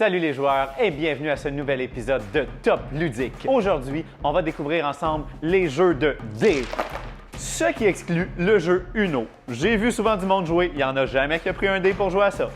Salut les joueurs et bienvenue à ce nouvel épisode de Top Ludique. Aujourd'hui, on va découvrir ensemble les jeux de dés, ce qui exclut le jeu Uno. J'ai vu souvent du monde jouer, il n'y en a jamais qui a pris un dé pour jouer à ça.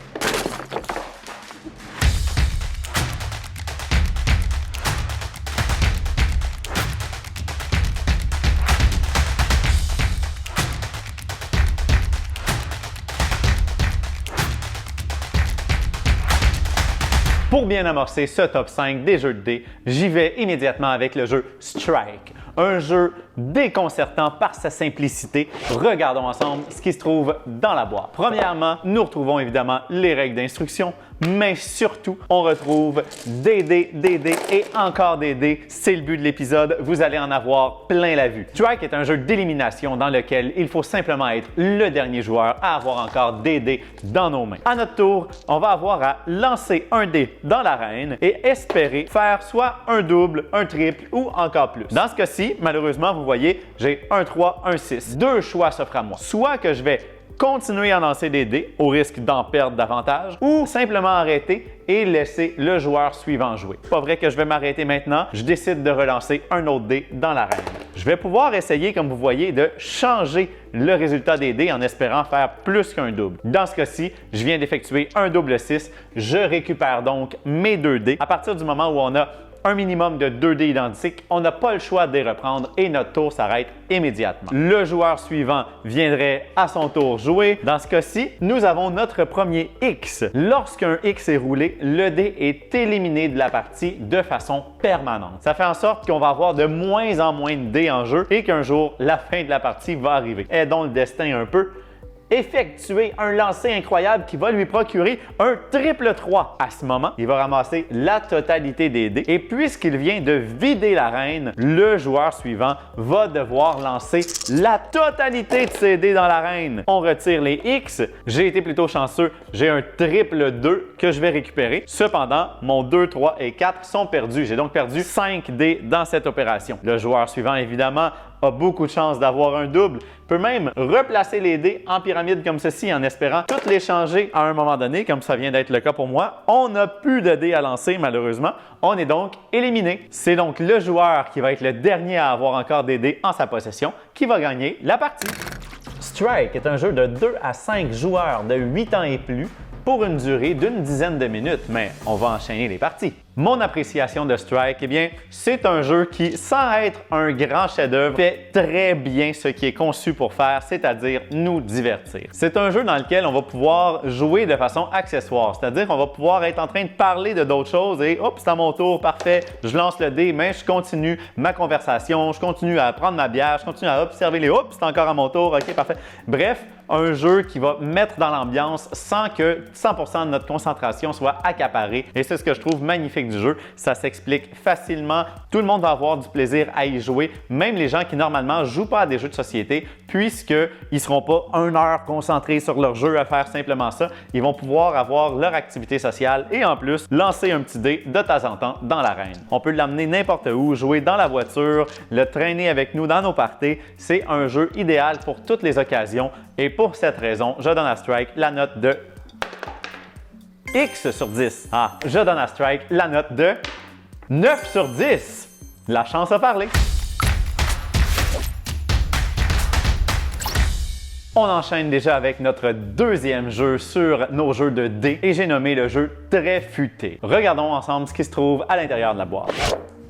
Pour bien amorcer ce top 5 des jeux de dés, j'y vais immédiatement avec le jeu Strike, un jeu déconcertant par sa simplicité. Regardons ensemble ce qui se trouve dans la boîte. Premièrement, nous retrouvons évidemment les règles d'instruction, mais surtout, on retrouve des dés et encore des dés. C'est le but de l'épisode, vous allez en avoir plein la vue. Strike est un jeu d'élimination dans lequel il faut simplement être le dernier joueur à avoir encore des dés dans nos mains. À notre tour, on va avoir à lancer un dé dans l'arène et espérer faire soit un double, un triple ou encore plus. Dans ce cas-ci, malheureusement, vous voyez, j'ai un 3, un 6. Deux choix s'offrent à moi. Soit que je vais continuer à lancer des dés au risque d'en perdre davantage ou simplement arrêter et laisser le joueur suivant jouer. Pas vrai que je vais m'arrêter maintenant, je décide de relancer un autre dé dans l'arène. Je vais pouvoir essayer, comme vous voyez, de changer le résultat des dés en espérant faire plus qu'un double. Dans ce cas-ci, je viens d'effectuer un double 6, je récupère donc mes 2 dés. À partir du moment où on a un minimum de 2 dés identiques, on n'a pas le choix de les reprendre et notre tour s'arrête immédiatement. Le joueur suivant viendrait à son tour jouer. Dans ce cas-ci, nous avons notre premier X. Lorsqu'un X est roulé, le dé est éliminé de la partie de façon permanente. Ça fait en sorte qu'on va avoir de moins en moins de dés en jeu et qu'un jour, la fin de la partie va arriver. Aidons le destin un peu. Effectuer un lancer incroyable qui va lui procurer un triple 3. À ce moment, il va ramasser la totalité des dés et puisqu'il vient de vider l'arène, le joueur suivant va devoir lancer la totalité de ses dés dans l'arène. On retire les X. J'ai été plutôt chanceux. J'ai un triple 2 que je vais récupérer. Cependant, mon 2, 3 et 4 sont perdus. J'ai donc perdu 5 dés dans cette opération. Le joueur suivant, évidemment, a beaucoup de chances d'avoir un double, peut même replacer les dés en pyramide comme ceci en espérant toutes les changer à un moment donné, comme ça vient d'être le cas pour moi. On n'a plus de dés à lancer malheureusement, on est donc éliminé. C'est donc le joueur qui va être le dernier à avoir encore des dés en sa possession qui va gagner la partie. Strike est un jeu de 2 à 5 joueurs de 8 ans et plus pour une durée d'une dizaine de minutes, mais on va enchaîner les parties. Mon appréciation de Strike, eh bien, c'est un jeu qui, sans être un grand chef-d'œuvre, fait très bien ce qui est conçu pour faire, c'est-à-dire nous divertir. C'est un jeu dans lequel on va pouvoir jouer de façon accessoire, c'est-à-dire qu'on va pouvoir être en train de parler de d'autres choses et hop, c'est à mon tour, parfait, je lance le dé, mais je continue ma conversation, je continue à prendre ma bière, je continue à observer les hop, c'est encore à mon tour, ok, parfait. Bref, un jeu qui va mettre dans l'ambiance sans que 100% de notre concentration soit accaparée et c'est ce que je trouve magnifique du jeu. Ça s'explique facilement. Tout le monde va avoir du plaisir à y jouer, même les gens qui normalement ne jouent pas à des jeux de société, puisqu'ils ne seront pas 1 heure concentrés sur leur jeu à faire simplement ça. Ils vont pouvoir avoir leur activité sociale et en plus lancer un petit dé de temps en temps dans l'arène. On peut l'amener n'importe où, jouer dans la voiture, le traîner avec nous dans nos parties. C'est un jeu idéal pour toutes les occasions et pour cette raison, je donne à Strike la note de X sur 10. Je donne à Strike la note de 9 sur 10. La chance a parlé. On enchaîne déjà avec notre deuxième jeu sur nos jeux de dés et j'ai nommé le jeu Très Futé. Regardons ensemble ce qui se trouve à l'intérieur de la boîte.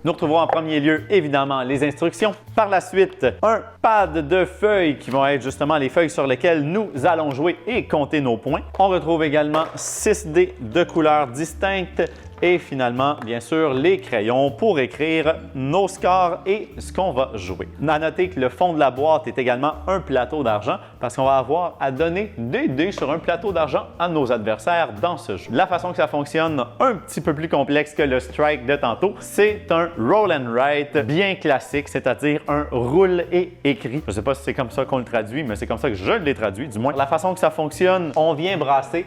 Nous retrouvons en premier lieu, évidemment, les instructions. Par la suite, un pad de feuilles qui vont être justement les feuilles sur lesquelles nous allons jouer et compter nos points. On retrouve également 6 dés de couleurs distinctes et finalement, bien sûr, les crayons pour écrire nos scores et ce qu'on va jouer. À noter que le fond de la boîte est également un plateau d'argent parce qu'on va avoir à donner des dés sur un plateau d'argent à nos adversaires dans ce jeu. La façon que ça fonctionne, un petit peu plus complexe que le Strike de tantôt, c'est un roll and write bien classique, c'est-à-dire un roule et écrit. Je ne sais pas si c'est comme ça qu'on le traduit, mais c'est comme ça que je l'ai traduit, du moins. La façon que ça fonctionne, on vient brasser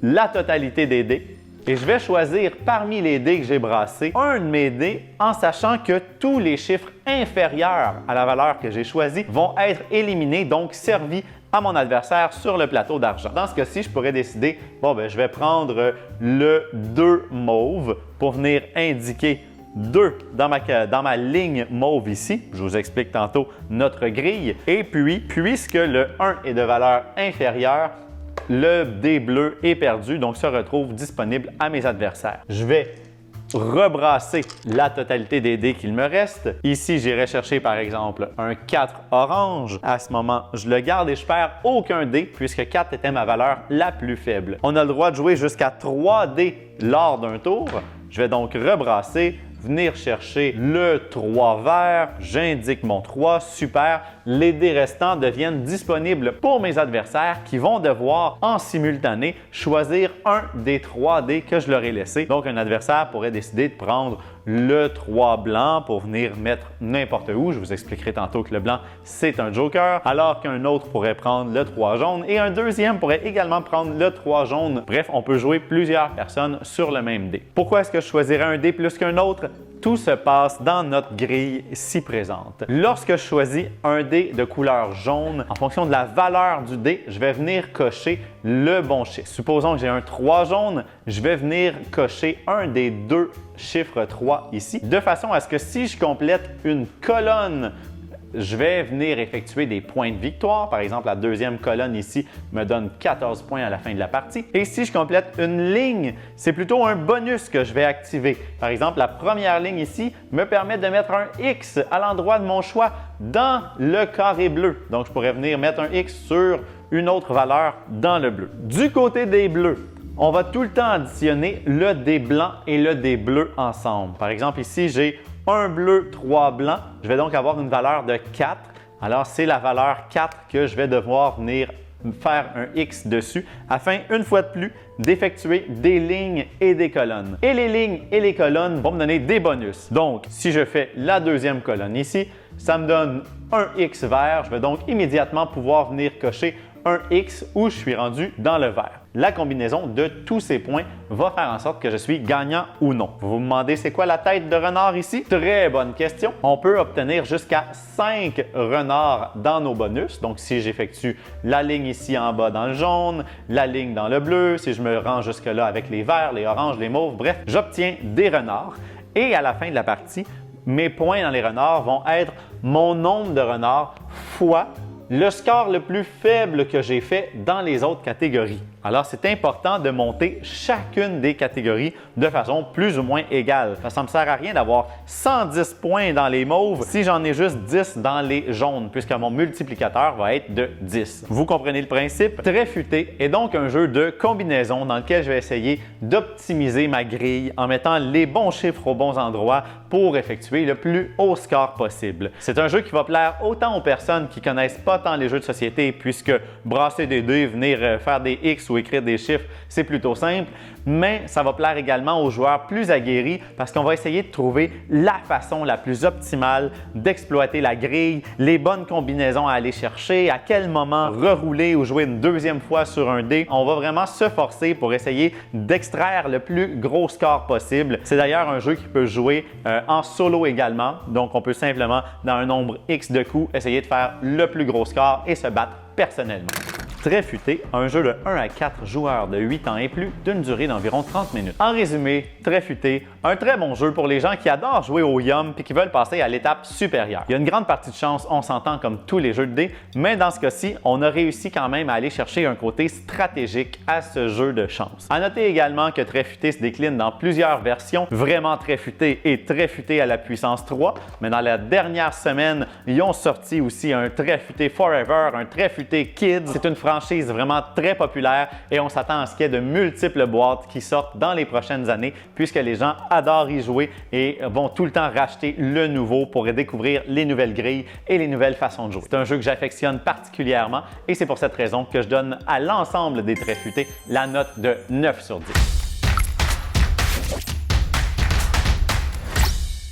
la totalité des dés. Et je vais choisir parmi les dés que j'ai brassés un de mes dés en sachant que tous les chiffres inférieurs à la valeur que j'ai choisie vont être éliminés, donc servis à mon adversaire sur le plateau d'argent. Dans ce cas-ci, je pourrais décider, bon, je vais prendre le 2 mauve pour venir indiquer 2 dans ma ligne mauve ici. Je vous explique tantôt notre grille. Et puis, puisque le 1 est de valeur inférieure, le dé bleu est perdu, donc se retrouve disponible à mes adversaires. Je vais rebrasser la totalité des dés qu'il me reste. Ici, j'irai chercher par exemple un 4 orange. À ce moment, je le garde et je perds aucun dé puisque 4 était ma valeur la plus faible. On a le droit de jouer jusqu'à 3 dés lors d'un tour. Je vais donc rebrasser, venir chercher le 3 vert, j'indique mon 3, super. Les dés restants deviennent disponibles pour mes adversaires qui vont devoir en simultané choisir un des 3 dés que je leur ai laissés. Donc un adversaire pourrait décider de prendre le 3 blanc pour venir mettre n'importe où. Je vous expliquerai tantôt que le blanc, c'est un joker, alors qu'un autre pourrait prendre le 3 jaune et un deuxième pourrait également prendre le 3 jaune. Bref, on peut jouer plusieurs personnes sur le même dé. Pourquoi est-ce que je choisirais un dé plus qu'un autre? Tout se passe dans notre grille ci présente. Lorsque je choisis un dé de couleur jaune, en fonction de la valeur du dé, je vais venir cocher le bon chiffre. Supposons que j'ai un 3 jaune, je vais venir cocher un des 2 chiffres 3 ici, de façon à ce que si je complète une colonne, je vais venir effectuer des points de victoire. Par exemple, la deuxième colonne ici me donne 14 points à la fin de la partie. Et si je complète une ligne, c'est plutôt un bonus que je vais activer. Par exemple, la première ligne ici me permet de mettre un X à l'endroit de mon choix dans le carré bleu. Donc, je pourrais venir mettre un X sur une autre valeur dans le bleu. Du côté des bleus, on va tout le temps additionner le dé blanc et le dé bleu ensemble. Par exemple, ici, j'ai un bleu, 3 blancs. Je vais donc avoir une valeur de 4. Alors, c'est la valeur 4 que je vais devoir venir faire un X dessus afin, une fois de plus, d'effectuer des lignes et des colonnes. Et les lignes et les colonnes vont me donner des bonus. Donc, si je fais la deuxième colonne ici, ça me donne un X vert. Je vais donc immédiatement pouvoir venir cocher un X où je suis rendu dans le vert. La combinaison de tous ces points va faire en sorte que je suis gagnant ou non. Vous vous demandez c'est quoi la tête de renard ici? Très bonne question. On peut obtenir jusqu'à 5 renards dans nos bonus. Donc si j'effectue la ligne ici en bas dans le jaune, la ligne dans le bleu, si je me rends jusque-là avec les verts, les oranges, les mauves, bref, j'obtiens des renards. Et à la fin de la partie, mes points dans les renards vont être mon nombre de renards fois le score le plus faible que j'ai fait dans les autres catégories. Alors, c'est important de monter chacune des catégories de façon plus ou moins égale. Ça ne me sert à rien d'avoir 110 points dans les mauves si j'en ai juste 10 dans les jaunes, puisque mon multiplicateur va être de 10. Vous comprenez le principe? Très futé est donc un jeu de combinaison dans lequel je vais essayer d'optimiser ma grille en mettant les bons chiffres aux bons endroits pour effectuer le plus haut score possible. C'est un jeu qui va plaire autant aux personnes qui ne connaissent pas tant les jeux de société, puisque brasser des dés, venir faire des X ou écrire des chiffres, c'est plutôt simple, mais ça va plaire également aux joueurs plus aguerris parce qu'on va essayer de trouver la façon la plus optimale d'exploiter la grille, les bonnes combinaisons à aller chercher, à quel moment rerouler ou jouer une deuxième fois sur un dé. On va vraiment se forcer pour essayer d'extraire le plus gros score possible. C'est d'ailleurs un jeu qui peut jouer en solo également, donc on peut simplement, dans un nombre X de coups, essayer de faire le plus gros score et se battre personnellement. Très futé, un jeu de 1 à 4 joueurs de 8 ans et plus d'une durée d'environ 30 minutes. En résumé, Très futé, un très bon jeu pour les gens qui adorent jouer au Yum et qui veulent passer à l'étape supérieure. Il y a une grande partie de chance, on s'entend comme tous les jeux de dés, mais dans ce cas-ci, on a réussi quand même à aller chercher un côté stratégique à ce jeu de chance. À noter également que Très futé se décline dans plusieurs versions, vraiment Très futé et Très futé à la puissance 3, mais dans la dernière semaine, ils ont sorti aussi un Très futé Forever, un Très futé Kids. C'est une franchise vraiment très populaire et on s'attend à ce qu'il y ait de multiples boîtes qui sortent dans les prochaines années puisque les gens adorent y jouer et vont tout le temps racheter le nouveau pour découvrir les nouvelles grilles et les nouvelles façons de jouer. C'est un jeu que j'affectionne particulièrement et c'est pour cette raison que je donne à l'ensemble des Très futés la note de 9 sur 10.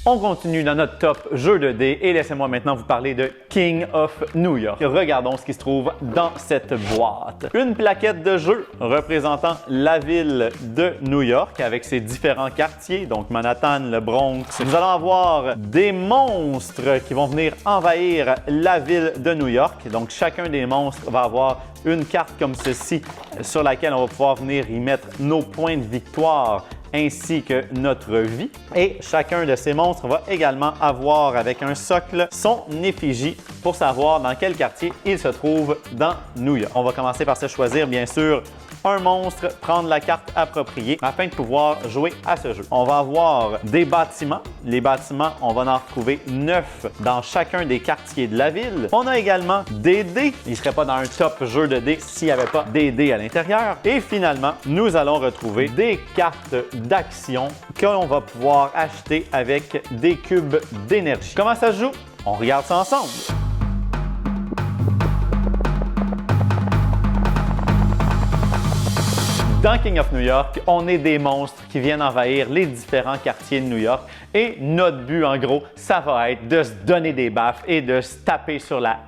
On continue dans notre top jeu de dés et laissez-moi maintenant vous parler de King of New York. Regardons ce qui se trouve dans cette boîte. Une plaquette de jeu représentant la ville de New York avec ses différents quartiers, donc Manhattan, le Bronx. Nous allons avoir des monstres qui vont venir envahir la ville de New York. Donc chacun des monstres va avoir une carte comme ceci sur laquelle on va pouvoir venir y mettre nos points de victoire ainsi que notre vie. Et chacun de ces monstres va également avoir avec un socle son effigie pour savoir dans quel quartier il se trouve dans New York. On va commencer par se choisir bien sûr un monstre, prendre la carte appropriée afin de pouvoir jouer à ce jeu. On va avoir des bâtiments. Les bâtiments, on va en retrouver 9 dans chacun des quartiers de la ville. On a également des dés. Il ne serait pas dans un top jeu de dés s'il n'y avait pas des dés à l'intérieur. Et finalement, nous allons retrouver des cartes d'action que l'on va pouvoir acheter avec des cubes d'énergie. Comment ça se joue? On regarde ça ensemble. Dans King of New York, on est des monstres qui viennent envahir les différents quartiers de New York et notre but, en gros, ça va être de se donner des baffes et de se taper sur la...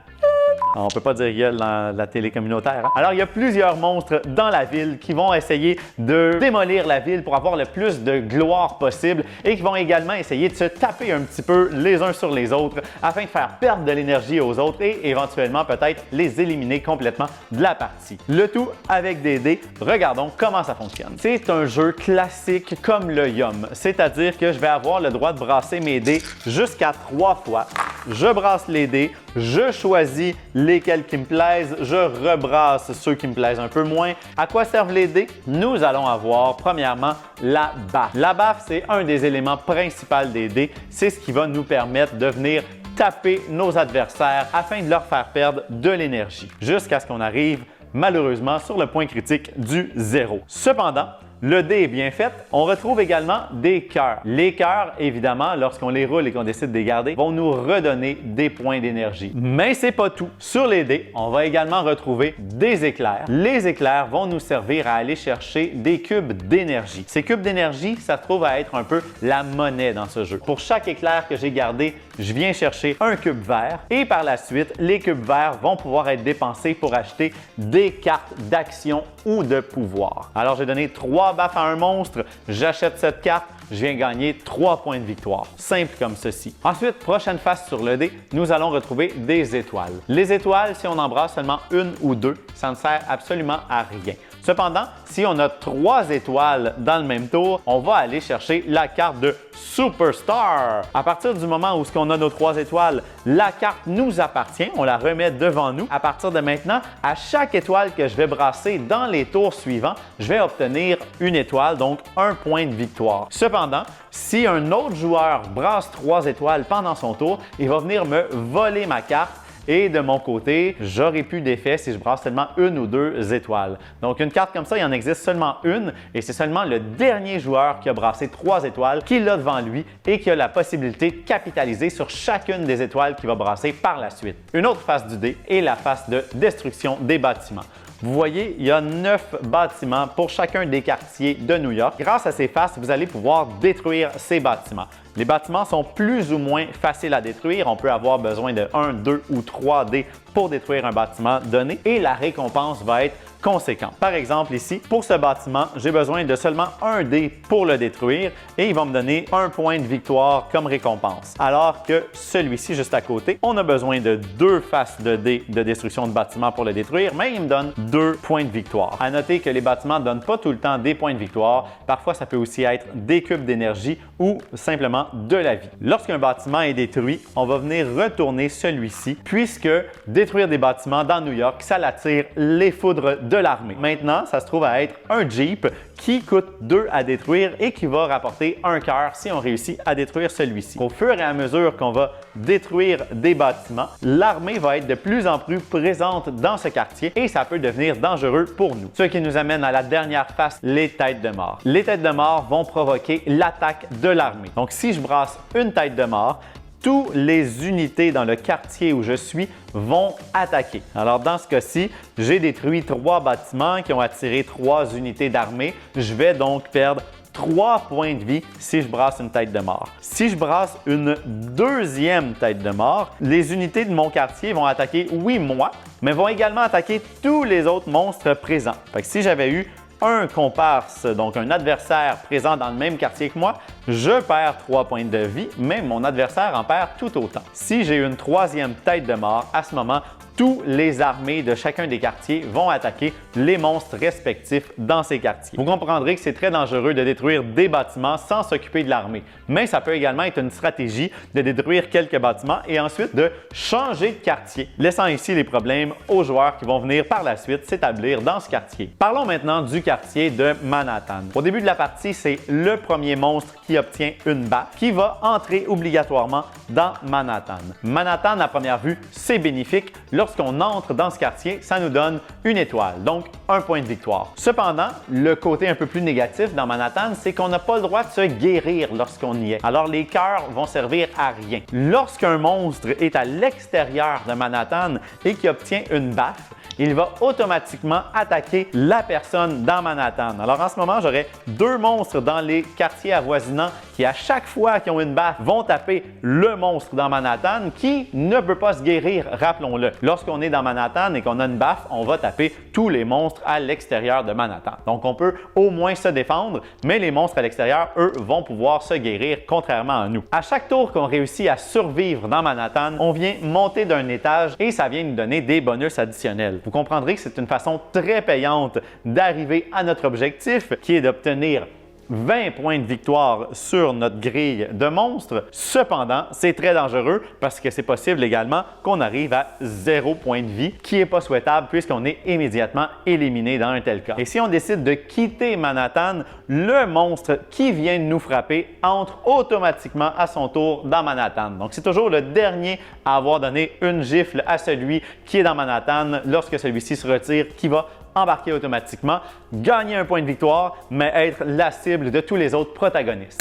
On ne peut pas dire gueule dans la télé communautaire. Hein? Alors, il y a plusieurs monstres dans la ville qui vont essayer de démolir la ville pour avoir le plus de gloire possible et qui vont également essayer de se taper un petit peu les uns sur les autres afin de faire perdre de l'énergie aux autres et éventuellement peut-être les éliminer complètement de la partie. Le tout avec des dés. Regardons comment ça fonctionne. C'est un jeu classique comme le Yum, c'est-à-dire que je vais avoir le droit de brasser mes dés jusqu'à 3 fois. Je brasse les dés, je choisis lesquels qui me plaisent, je rebrasse ceux qui me plaisent un peu moins. À quoi servent les dés? Nous allons avoir premièrement la baffe. La baffe, c'est un des éléments principaux des dés. C'est ce qui va nous permettre de venir taper nos adversaires afin de leur faire perdre de l'énergie jusqu'à ce qu'on arrive malheureusement sur le point critique du 0. Cependant, le dé est bien fait. On retrouve également des cœurs. Les cœurs, évidemment, lorsqu'on les roule et qu'on décide de les garder, vont nous redonner des points d'énergie. Mais c'est pas tout. Sur les dés, on va également retrouver des éclairs. Les éclairs vont nous servir à aller chercher des cubes d'énergie. Ces cubes d'énergie, ça se trouve à être un peu la monnaie dans ce jeu. Pour chaque éclair que j'ai gardé, je viens chercher un cube vert et par la suite, les cubes verts vont pouvoir être dépensés pour acheter des cartes d'action ou de pouvoir. Alors, j'ai donné 3 baffes à un monstre, j'achète cette carte, je viens gagner 3 points de victoire. Simple comme ceci. Ensuite, prochaine face sur le dé, nous allons retrouver des étoiles. Les étoiles, si on en brasse seulement une ou deux, ça ne sert absolument à rien. Cependant, si on a 3 étoiles dans le même tour, on va aller chercher la carte de Superstar. À partir du moment où on a nos 3 étoiles, la carte nous appartient, on la remet devant nous. À partir de maintenant, à chaque étoile que je vais brasser dans les tours suivants, je vais obtenir une étoile, donc un point de victoire. Cependant, si un autre joueur brasse 3 étoiles pendant son tour, il va venir me voler ma carte. Et de mon côté, j'aurai plus d'effet si je brasse seulement une ou 2 étoiles. Donc, une carte comme ça, il en existe seulement une et c'est seulement le dernier joueur qui a brassé 3 étoiles qui l'a devant lui et qui a la possibilité de capitaliser sur chacune des étoiles qu'il va brasser par la suite. Une autre face du dé est la face de destruction des bâtiments. Vous voyez, il y a 9 bâtiments pour chacun des quartiers de New York. Grâce à ces faces, vous allez pouvoir détruire ces bâtiments. Les bâtiments sont plus ou moins faciles à détruire. On peut avoir besoin de 1, 2 ou 3 dés pour détruire un bâtiment donné et la récompense va être conséquente. Par exemple ici, pour ce bâtiment, j'ai besoin de seulement 1 dé pour le détruire et il va me donner 1 point de victoire comme récompense. Alors que celui-ci juste à côté, on a besoin de 2 faces de dés de destruction de bâtiment pour le détruire, mais il me donne 2 points de victoire. À noter que les bâtiments ne donnent pas tout le temps des points de victoire. Parfois, ça peut aussi être des cubes d'énergie ou simplement de la vie. Lorsqu'un bâtiment est détruit, on va venir retourner celui-ci puisque détruire des bâtiments dans New York, ça l'attire les foudres de l'armée. Maintenant, ça se trouve à être un Jeep qui coûte 2 à détruire et qui va rapporter 1 cœur si on réussit à détruire celui-ci. Au fur et à mesure qu'on va détruire des bâtiments, l'armée va être de plus en plus présente dans ce quartier et ça peut devenir dangereux pour nous. Ce qui nous amène à la dernière face, les têtes de mort. Les têtes de mort vont provoquer l'attaque de l'armée. Donc, si je brasse une tête de mort, toutes les unités dans le quartier où je suis vont attaquer. Alors, dans ce cas-ci, j'ai détruit 3 bâtiments qui ont attiré 3 unités d'armée. Je vais donc perdre 3 points de vie si je brasse une tête de mort. Si je brasse une deuxième tête de mort, les unités de mon quartier vont attaquer, oui, moi, mais vont également attaquer tous les autres monstres présents. Fait que si j'avais eu un comparse, donc un adversaire présent dans le même quartier que moi, je perds 3 points de vie, mais mon adversaire en perd tout autant. Si j'ai une troisième tête de mort, à ce moment, tous les armées de chacun des quartiers vont attaquer les monstres respectifs dans ces quartiers. Vous comprendrez que c'est très dangereux de détruire des bâtiments sans s'occuper de l'armée, mais ça peut également être une stratégie de détruire quelques bâtiments et ensuite de changer de quartier, laissant ici les problèmes aux joueurs qui vont venir par la suite s'établir dans ce quartier. Parlons maintenant du quartier de Manhattan. Au début de la partie, c'est le premier monstre qui obtient une baffe qui va entrer obligatoirement dans Manhattan. Manhattan, à première vue, c'est bénéfique. Lorsqu'on entre dans ce quartier, ça nous donne une étoile, donc un point de victoire. Cependant, le côté un peu plus négatif dans Manhattan, c'est qu'on n'a pas le droit de se guérir lorsqu'on y est. Alors les cœurs vont servir à rien. Lorsqu'un monstre est à l'extérieur de Manhattan et qui obtient une baffe, il va automatiquement attaquer la personne dans Manhattan. Alors en ce moment, j'aurais deux monstres dans les quartiers avoisinants qui, à chaque fois qu'ils ont une baffe, vont taper le monstre dans Manhattan qui ne peut pas se guérir, rappelons-le. Lorsqu'on est dans Manhattan et qu'on a une baffe, on va taper tous les monstres à l'extérieur de Manhattan. Donc on peut au moins se défendre, mais les monstres à l'extérieur, eux, vont pouvoir se guérir contrairement à nous. À chaque tour qu'on réussit à survivre dans Manhattan, on vient monter d'un étage et ça vient nous donner des bonus additionnels. Vous comprendrez que c'est une façon très payante d'arriver à notre objectif qui est d'obtenir 20 points de victoire sur notre grille de monstres. Cependant, c'est très dangereux parce que c'est possible également qu'on arrive à 0 point de vie, qui n'est pas souhaitable puisqu'on est immédiatement éliminé dans un tel cas. Et si on décide de quitter Manhattan, le monstre qui vient de nous frapper entre automatiquement à son tour dans Manhattan. Donc, c'est toujours le dernier à avoir donné une gifle à celui qui est dans Manhattan lorsque celui-ci se retire qui va embarquer automatiquement, gagner un point de victoire, mais être la cible de tous les autres protagonistes.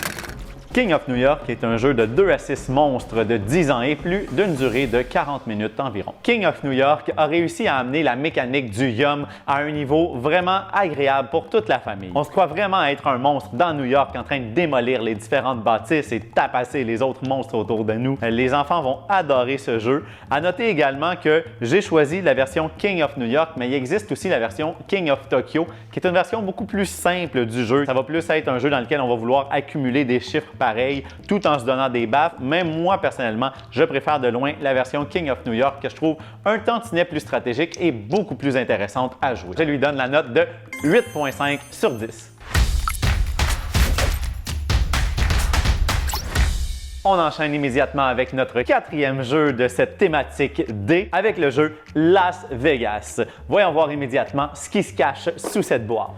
King of New York est un jeu de 2 à 6 monstres de 10 ans et plus d'une durée de 40 minutes environ. King of New York a réussi à amener la mécanique du Yum à un niveau vraiment agréable pour toute la famille. On se croit vraiment être un monstre dans New York en train de démolir les différentes bâtisses et tapasser les autres monstres autour de nous. Les enfants vont adorer ce jeu. À noter également que j'ai choisi la version King of New York, mais il existe aussi la version King of Tokyo, qui est une version beaucoup plus simple du jeu. Ça va plus être un jeu dans lequel on va vouloir accumuler des chiffres pareil, tout en se donnant des baffes. Même moi, personnellement, je préfère de loin la version King of New York que je trouve un tantinet plus stratégique et beaucoup plus intéressante à jouer. Je lui donne la note de 8.5 sur 10. On enchaîne immédiatement avec notre quatrième jeu de cette thématique D, avec le jeu Las Vegas. Voyons voir immédiatement ce qui se cache sous cette boîte.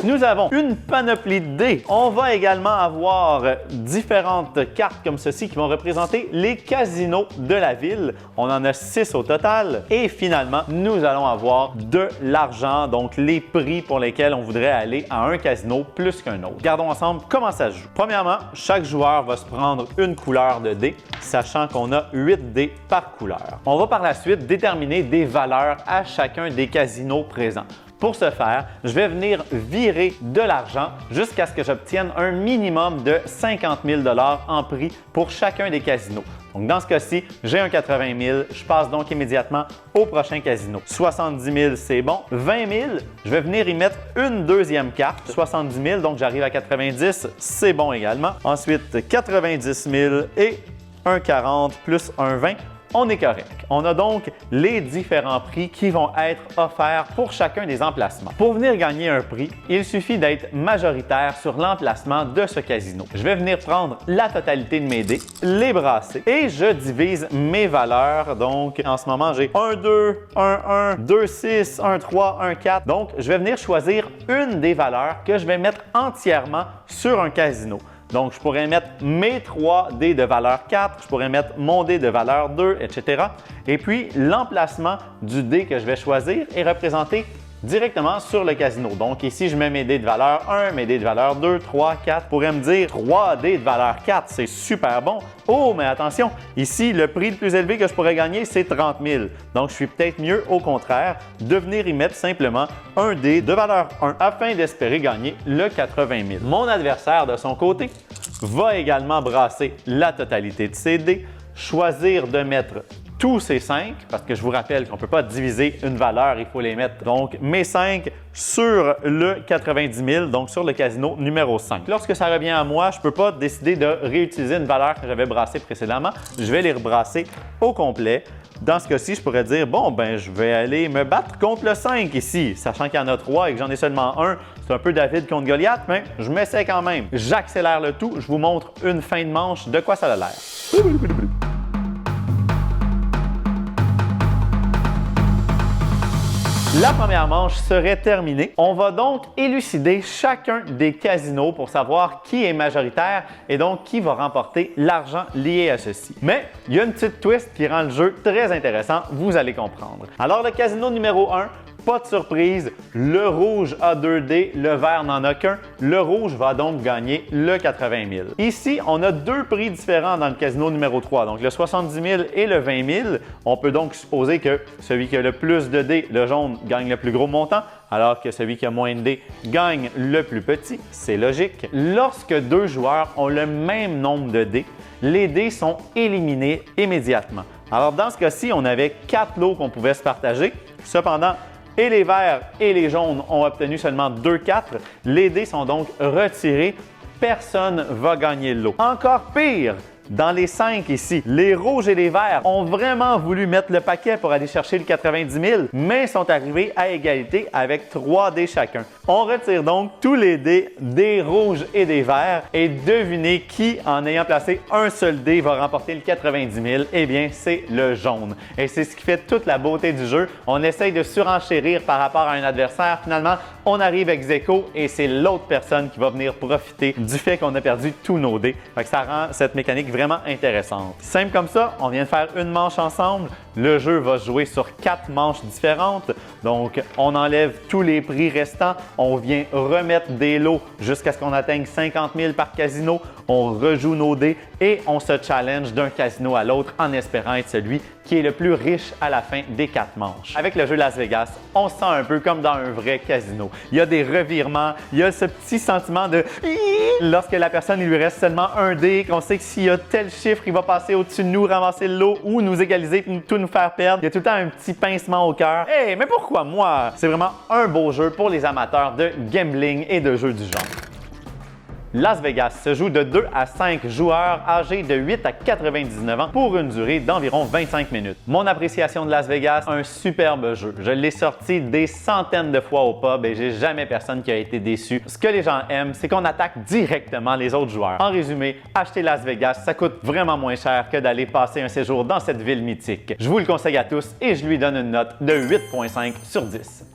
Nous avons une panoplie de dés. On va également avoir différentes cartes comme ceci qui vont représenter les casinos de la ville. On en a 6 au total. Et finalement, nous allons avoir de l'argent, donc les prix pour lesquels on voudrait aller à un casino plus qu'un autre. Regardons ensemble comment ça se joue. Premièrement, chaque joueur va se prendre une couleur de dés, sachant qu'on a 8 dés par couleur. On va par la suite déterminer des valeurs à chacun des casinos présents. Pour ce faire, je vais venir virer de l'argent jusqu'à ce que j'obtienne un minimum de 50 000 $ en prix pour chacun des casinos. Donc dans ce cas-ci, j'ai un 80 000, je passe donc immédiatement au prochain casino. 70 000, c'est bon. 20 000, je vais venir y mettre une deuxième carte. 70 000, donc j'arrive à 90, c'est bon également. Ensuite, 90 000 et un 40 plus un 20. On est correct. On a donc les différents prix qui vont être offerts pour chacun des emplacements. Pour venir gagner un prix, il suffit d'être majoritaire sur l'emplacement de ce casino. Je vais venir prendre la totalité de mes dés, les brasser et je divise mes valeurs. Donc, en ce moment, j'ai 1, 2, 1, 1, 2, 6, 1, 3, 1, 4. Donc, je vais venir choisir une des valeurs que je vais mettre entièrement sur un casino. Donc, je pourrais mettre mes 3 dés de valeur 4, je pourrais mettre mon dé de valeur 2, etc. Et puis, l'emplacement du dé que je vais choisir est représenté directement sur le casino. Donc ici, je mets mes dés de valeur 1, mes dés de valeur 2, 3, 4. Pourrait me dire 3 dés de valeur 4, c'est super bon. Oh, mais attention, ici, le prix le plus élevé que je pourrais gagner, c'est 30 000. Donc, je suis peut-être mieux, au contraire, de venir y mettre simplement un dé de valeur 1 afin d'espérer gagner le 80 000. Mon adversaire, de son côté, va également brasser la totalité de ses dés, choisir de mettre tous ces 5, parce que je vous rappelle qu'on ne peut pas diviser une valeur, il faut les mettre. Donc, mes 5 sur le 90 000, donc sur le casino numéro 5. Lorsque ça revient à moi, je ne peux pas décider de réutiliser une valeur que j'avais brassée précédemment. Je vais les rebrasser au complet. Dans ce cas-ci, je pourrais dire, bon, ben, je vais aller me battre contre le 5 ici, sachant qu'il y en a 3 et que j'en ai seulement un. C'est un peu David contre Goliath, mais je m'essaie quand même. J'accélère le tout, je vous montre une fin de manche de quoi ça a l'air. La première manche serait terminée. On va donc élucider chacun des casinos pour savoir qui est majoritaire et donc qui va remporter l'argent lié à ceci. Mais il y a une petite twist qui rend le jeu très intéressant, vous allez comprendre. Alors le casino numéro 1, pas de surprise, le rouge a 2 dés, le vert n'en a qu'un. Le rouge va donc gagner le 80 000. Ici, on a 2 prix différents dans le casino numéro 3, donc le 70 000 et le 20 000. On peut donc supposer que celui qui a le plus de dés, le jaune, gagne le plus gros montant, alors que celui qui a moins de dés gagne le plus petit. C'est logique. Lorsque 2 joueurs ont le même nombre de dés, les dés sont éliminés immédiatement. Alors dans ce cas-ci, on avait 4 lots qu'on pouvait se partager. Cependant, et les verts et les jaunes ont obtenu seulement 2-4. Les dés sont donc retirés. Personne ne va gagner le lot. Encore pire, dans les 5 ici, les rouges et les verts ont vraiment voulu mettre le paquet pour aller chercher le 90 000, mais sont arrivés à égalité avec 3 dés chacun. On retire donc tous les dés des rouges et des verts et devinez qui, en ayant placé un seul dé, va remporter le 90 000. Eh bien, c'est le jaune. Et c'est ce qui fait toute la beauté du jeu. On essaye de surenchérir par rapport à un adversaire. Finalement, on arrive ex aequo et c'est l'autre personne qui va venir profiter du fait qu'on a perdu tous nos dés. Fait que ça rend cette mécanique vraiment intéressante. Simple comme ça, on vient de faire une manche ensemble. Le jeu va se jouer sur 4 manches différentes. Donc, on enlève tous les prix restants. On vient remettre des lots jusqu'à ce qu'on atteigne 50 000 par casino. On rejoue nos dés et on se challenge d'un casino à l'autre en espérant être celui qui est le plus riche à la fin des 4 manches. Avec le jeu Las Vegas, on se sent un peu comme dans un vrai casino. Il y a des revirements, il y a ce petit sentiment de lorsque la personne il lui reste seulement un dé, qu'on sait que s'il y a tel chiffre, il va passer au-dessus de nous, ramasser le lot ou nous égaliser et tout nous faire perdre. Il y a tout le temps un petit pincement au cœur. Hey, mais pourquoi moi? C'est vraiment un beau jeu pour les amateurs de gambling et de jeux du genre. Las Vegas se joue de 2 à 5 joueurs âgés de 8 à 99 ans pour une durée d'environ 25 minutes. Mon appréciation de Las Vegas, un superbe jeu. Je l'ai sorti des centaines de fois au pub et j'ai jamais personne qui a été déçu. Ce que les gens aiment, c'est qu'on attaque directement les autres joueurs. En résumé, acheter Las Vegas, ça coûte vraiment moins cher que d'aller passer un séjour dans cette ville mythique. Je vous le conseille à tous et je lui donne une note de 8,5 sur 10.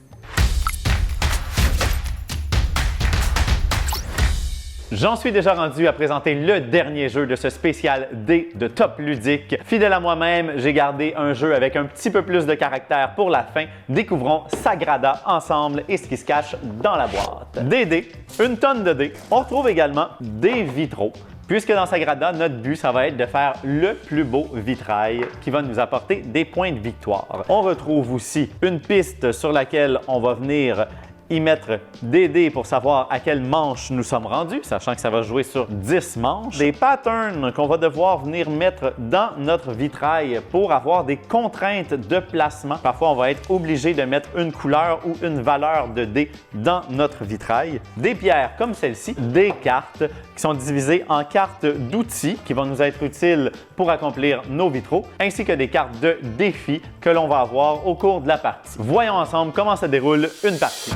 J'en suis déjà rendu à présenter le dernier jeu de ce spécial D de Top Ludique. Fidèle à moi-même, j'ai gardé un jeu avec un petit peu plus de caractère pour la fin. Découvrons Sagrada ensemble et ce qui se cache dans la boîte. Des dés, une tonne de dés. On retrouve également des vitraux. Puisque dans Sagrada, notre but, ça va être de faire le plus beau vitrail qui va nous apporter des points de victoire. On retrouve aussi une piste sur laquelle on va venir y mettre des dés pour savoir à quelle manche nous sommes rendus, sachant que ça va jouer sur 10 manches. Des patterns qu'on va devoir venir mettre dans notre vitrail pour avoir des contraintes de placement. Parfois, on va être obligé de mettre une couleur ou une valeur de dés dans notre vitrail. Des pierres comme celle-ci, des cartes qui sont divisées en cartes d'outils qui vont nous être utiles pour accomplir nos vitraux, ainsi que des cartes de défis que l'on va avoir au cours de la partie. Voyons ensemble comment se déroule une partie.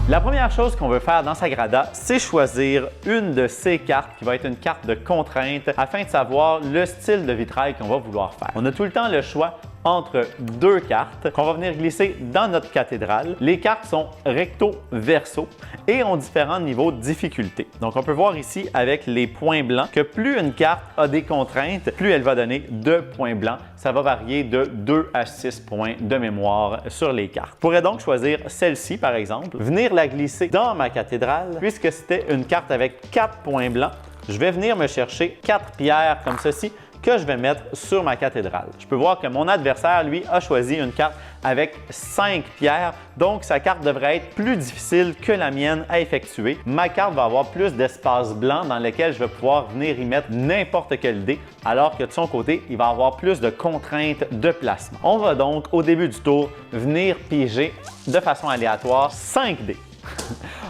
La première chose qu'on veut faire dans Sagrada, c'est choisir une de ces cartes qui va être une carte de contrainte afin de savoir le style de vitrail qu'on va vouloir faire. On a tout le temps le choix entre deux cartes qu'on va venir glisser dans notre cathédrale. Les cartes sont recto-verso et ont différents niveaux de difficulté. Donc, on peut voir ici avec les points blancs que plus une carte a des contraintes, plus elle va donner de points blancs. Ça va varier de 2 à 6 points de mémoire sur les cartes. Je pourrais donc choisir celle-ci, par exemple, venir la glisser dans ma cathédrale. Puisque c'était une carte avec 4 points blancs, je vais venir me chercher 4 pierres comme ceci que je vais mettre sur ma cathédrale. Je peux voir que mon adversaire, lui, a choisi une carte avec 5 pierres, donc sa carte devrait être plus difficile que la mienne à effectuer. Ma carte va avoir plus d'espace blanc dans lequel je vais pouvoir venir y mettre n'importe quel dé, alors que de son côté, il va avoir plus de contraintes de placement. On va donc, au début du tour, venir piger de façon aléatoire 5 dés.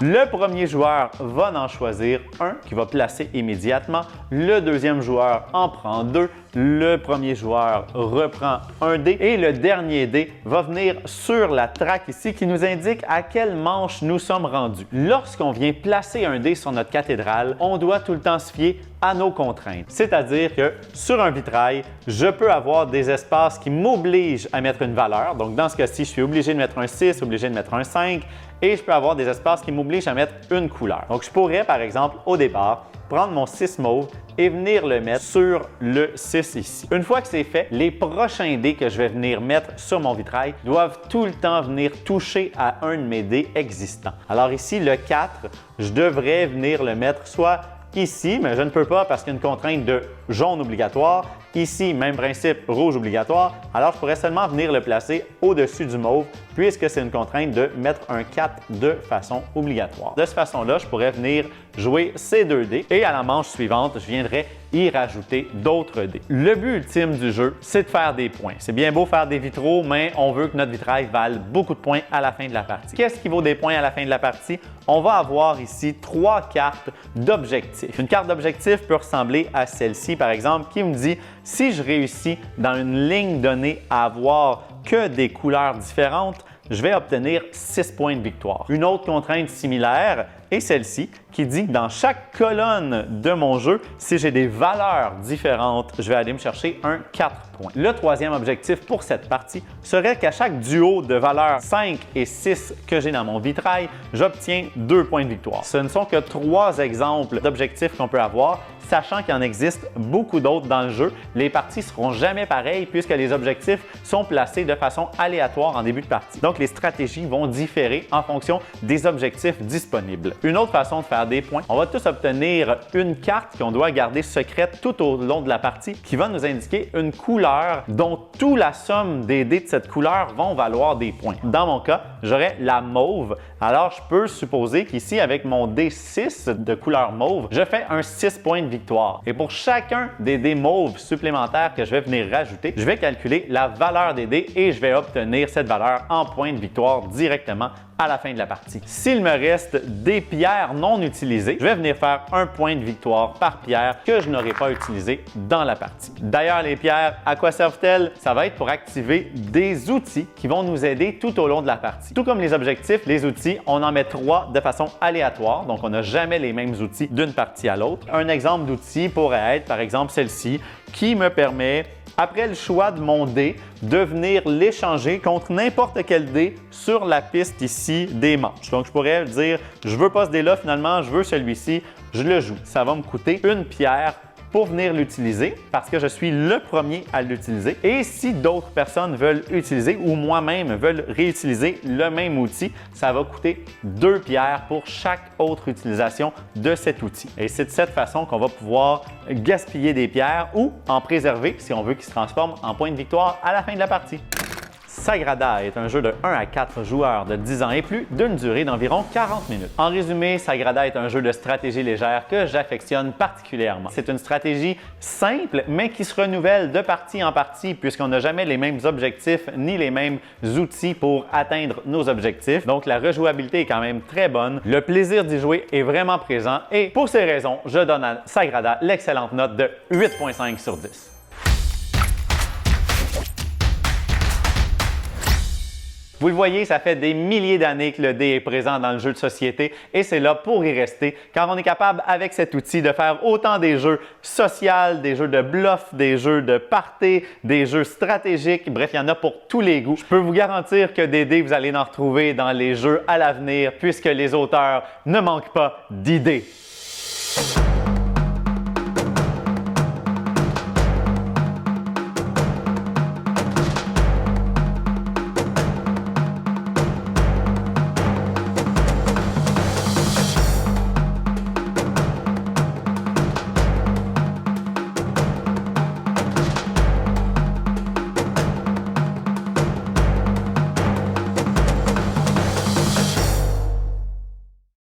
Le premier joueur va en choisir un qui va placer immédiatement. Le deuxième joueur en prend 2. Le premier joueur reprend un dé et le dernier dé va venir sur la traque ici qui nous indique à quelle manche nous sommes rendus. Lorsqu'on vient placer un dé sur notre cathédrale, on doit tout le temps se fier à nos contraintes. C'est-à-dire que sur un vitrail, je peux avoir des espaces qui m'obligent à mettre une valeur. Donc dans ce cas-ci, je suis obligé de mettre un 6, obligé de mettre un 5 et je peux avoir des espaces qui m'obligent à mettre une couleur. Donc je pourrais par exemple au départ prendre mon 6 mauve et venir le mettre sur le 6 ici. Une fois que c'est fait, les prochains dés que je vais venir mettre sur mon vitrail doivent tout le temps venir toucher à un de mes dés existants. Alors ici, le 4, je devrais venir le mettre soit ici, mais je ne peux pas parce qu'il y a une contrainte de jaune obligatoire. Ici, même principe, rouge obligatoire. Alors, je pourrais seulement venir le placer au-dessus du mauve puisque c'est une contrainte de mettre un 4 de façon obligatoire. De cette façon-là, je pourrais venir jouer ces 2 dés et à la manche suivante, je viendrai y rajouter d'autres dés. Le but ultime du jeu, c'est de faire des points. C'est bien beau faire des vitraux, mais on veut que notre vitrail vale beaucoup de points à la fin de la partie. Qu'est-ce qui vaut des points à la fin de la partie? On va avoir ici 3 cartes d'objectifs. Une carte d'objectif peut ressembler à celle-ci, par exemple, qui me dit si je réussis dans une ligne donnée à avoir que des couleurs différentes, je vais obtenir 6 points de victoire. Une autre contrainte similaire est celle-ci qui dit que dans chaque colonne de mon jeu, si j'ai des valeurs différentes, je vais aller me chercher un 4 points. Le troisième objectif pour cette partie serait qu'à chaque duo de valeurs 5 et 6 que j'ai dans mon vitrail, j'obtiens 2 points de victoire. Ce ne sont que 3 exemples d'objectifs qu'on peut avoir, sachant qu'il en existe beaucoup d'autres dans le jeu. Les parties ne seront jamais pareilles puisque les objectifs sont placés de façon aléatoire en début de partie. Donc, les stratégies vont différer en fonction des objectifs disponibles. Une autre façon de faire des points, on va tous obtenir une carte qu'on doit garder secrète tout au long de la partie qui va nous indiquer une couleur dont toute la somme des dés de cette couleur vont valoir des points. Dans mon cas, j'aurais la mauve. Alors, je peux supposer qu'ici, avec mon dé 6 de couleur mauve, je fais un 6 points de victoire. Et pour chacun des dés mauves supplémentaires que je vais venir rajouter, je vais calculer la valeur des dés et je vais obtenir cette valeur en points de victoire directement à la fin de la partie. S'il me reste des pierres non utilisées, je vais venir faire un point de victoire par pierre que je n'aurai pas utilisé dans la partie. D'ailleurs, les pierres, à quoi servent-elles? Ça va être pour activer des outils qui vont nous aider tout au long de la partie. Tout comme les objectifs, les outils, on en met 3 de façon aléatoire, donc on n'a jamais les mêmes outils d'une partie à l'autre. Un exemple d'outil pourrait être, par exemple, celle-ci, qui me permet, après le choix de mon dé, de venir l'échanger contre n'importe quel dé sur la piste ici des manches. Donc, je pourrais dire, je veux pas ce dé-là finalement, je veux celui-ci, je le joue. Ça va me coûter une pierre pour venir l'utiliser parce que je suis le premier à l'utiliser. Et si d'autres personnes veulent utiliser ou moi-même veulent réutiliser le même outil, ça va coûter 2 pierres pour chaque autre utilisation de cet outil. Et c'est de cette façon qu'on va pouvoir gaspiller des pierres ou en préserver si on veut qu'il se transforme en point de victoire à la fin de la partie. Sagrada est un jeu de 1 à 4 joueurs de 10 ans et plus d'une durée d'environ 40 minutes. En résumé, Sagrada est un jeu de stratégie légère que j'affectionne particulièrement. C'est une stratégie simple, mais qui se renouvelle de partie en partie puisqu'on n'a jamais les mêmes objectifs ni les mêmes outils pour atteindre nos objectifs. Donc, la rejouabilité est quand même très bonne. Le plaisir d'y jouer est vraiment présent et pour ces raisons, je donne à Sagrada l'excellente note de 8,5 sur 10. Vous le voyez, ça fait des milliers d'années que le dé est présent dans le jeu de société et c'est là pour y rester car on est capable avec cet outil de faire autant des jeux sociaux, des jeux de bluff, des jeux de party, des jeux stratégiques, bref, il y en a pour tous les goûts. Je peux vous garantir que des dés, vous allez en retrouver dans les jeux à l'avenir puisque les auteurs ne manquent pas d'idées.